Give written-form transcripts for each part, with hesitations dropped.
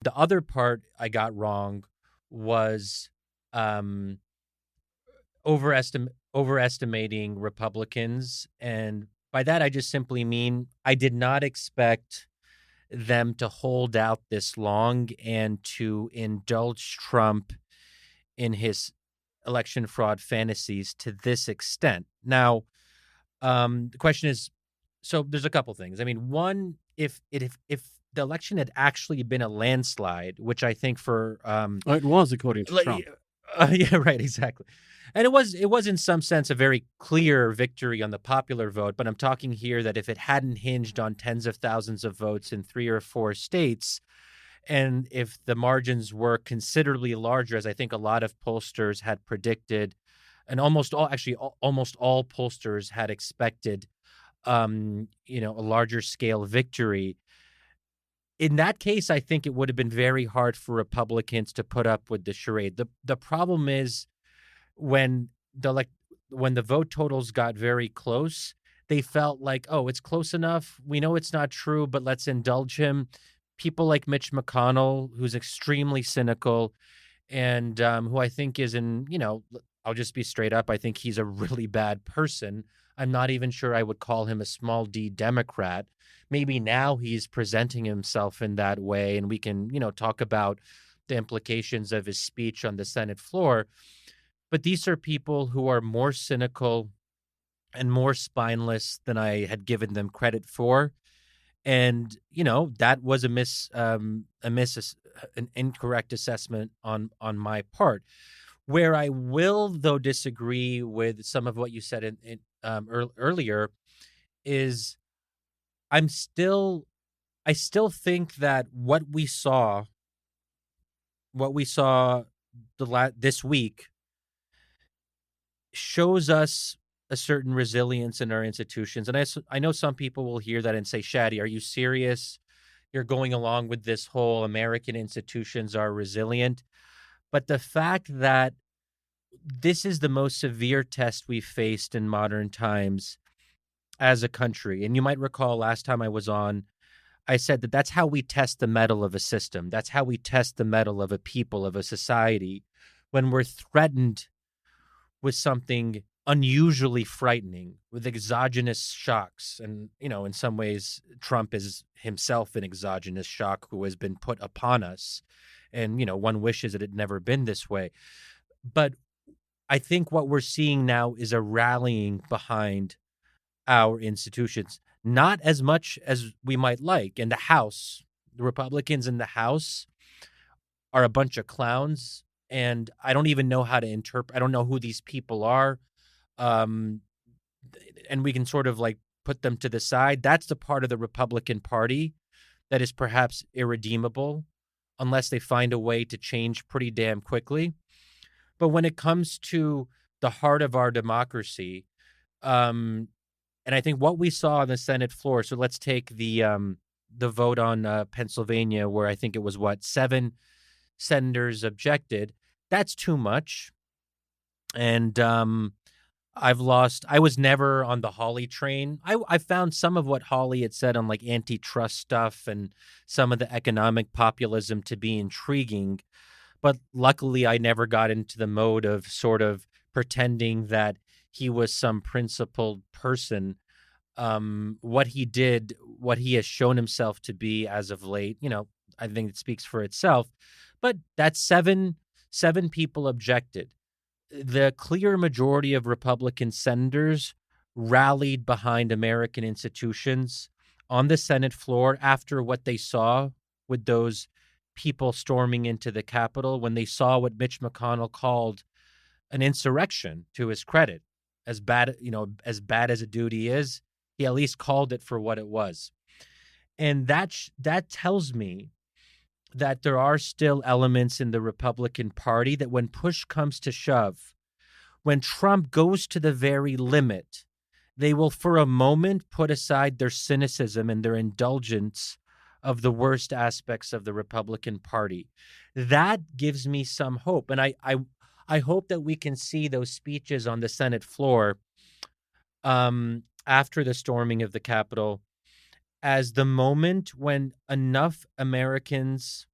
The other part I got wrong was um, overestimating Republicans, and by that I just simply mean I did not expect them to hold out this long and to indulge Trump in his election fraud fantasies to this extent. Now, the question is, so there's a couple things. I mean, one, if the election had actually been a landslide, which I think for It was, according to like, Trump. yeah, right, exactly. And it was in some sense a very clear victory on the popular vote, but I'm talking here that if it hadn't hinged on tens of thousands of votes in 3 or 4 states, and if the margins were considerably larger, as I think a lot of pollsters had predicted, and almost all pollsters had expected, a larger scale victory. In that case, I think it would have been very hard for Republicans to put up with the charade. The problem is when the like when the vote totals got very close, they felt like, oh, it's close enough. We know it's not true, but let's indulge him. People like Mitch McConnell, who's extremely cynical, and who I think is I'll just be straight up. I think he's a really bad person. I'm not even sure I would call him a small d Democrat. Maybe now he's presenting himself in that way, and we can, talk about the implications of his speech on the Senate floor. But these are people who are more cynical and more spineless than I had given them credit for. And that was an incorrect assessment on my part. Where I will, though, disagree with some of what you said earlier is I'm still I still think that what we saw this week shows us a certain resilience in our institutions. And I know some people will hear that and say, Shadi, are you serious? You're going along with this whole American institutions are resilient. But the fact that this is the most severe test we've faced in modern times as a country. And you might recall last time I was on, I said that that's how we test the mettle of a system. That's how we test the mettle of a people, of a society, when we're threatened with something unusually frightening, with exogenous shocks. And, in some ways, Trump is himself an exogenous shock who has been put upon us. And, one wishes it had never been this way. But I think what we're seeing now is a rallying behind our institutions, not as much as we might like. In the House, the Republicans in the House are a bunch of clowns, and I don't even know how to interpret. I don't know who these people are, um, and we can sort of like put them to the side. That's the part of the Republican Party that is perhaps irredeemable, unless they find a way to change pretty damn quickly. But when it comes to the heart of our democracy, um, and I think what we saw on the Senate floor. So let's take the vote on Pennsylvania, where I think it was 7 senators objected. That's too much, and I was never on the Hawley train. I found some of what Hawley had said on like antitrust stuff and some of the economic populism to be intriguing, but luckily I never got into the mode of sort of pretending that he was some principled person. What he did, what he has shown himself to be as of late, I think it speaks for itself. But that seven people objected. The clear majority of Republican senators rallied behind American institutions on the Senate floor after what they saw with those people storming into the Capitol, when they saw what Mitch McConnell called an insurrection. To his credit, as bad as a dude he is, he at least called it for what it was. And that tells me that there are still elements in the Republican Party that when push comes to shove, when Trump goes to the very limit, they will for a moment put aside their cynicism and their indulgence of the worst aspects of the Republican Party. That gives me some hope. And I hope that we can see those speeches on the Senate floor after the storming of the Capitol as the moment when enough Americans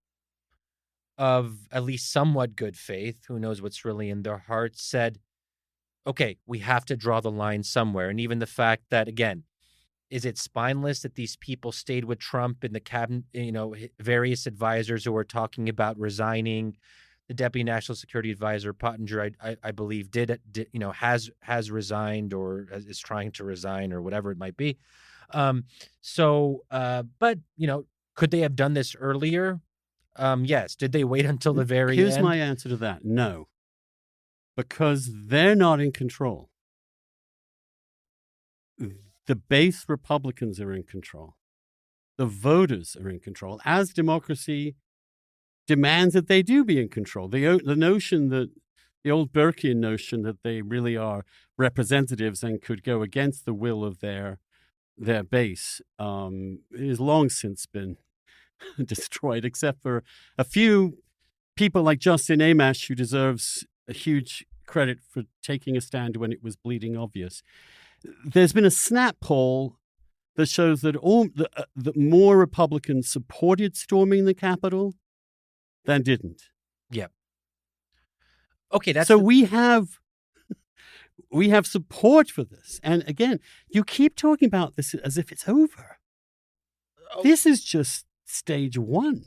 of at least somewhat good faith, who knows what's really in their hearts, said, okay, we have to draw the line somewhere. And even the fact that, again, is it spineless that these people stayed with Trump in the cabinet, various advisors who were talking about resigning? The Deputy National Security Advisor Pottinger, I believe, has resigned or is trying to resign or whatever it might be. But could they have done this earlier? Yes. Did they wait until the very Here's end? my answer to that. No. Because they're not in control. The base Republicans are in control. The voters are in control, as democracy demands that they do be in control. The notion that, the old Burkean notion that they really are representatives and could go against the will of their base is long since been destroyed, except for a few people like Justin Amash, who deserves a huge credit for taking a stand when it was bleeding obvious. There's been a Snap poll that shows that that more Republicans supported storming the Capitol than didn't. Yeah. Okay, so we have support for this. And again, you keep talking about this as if it's over. Oh. This is just stage one.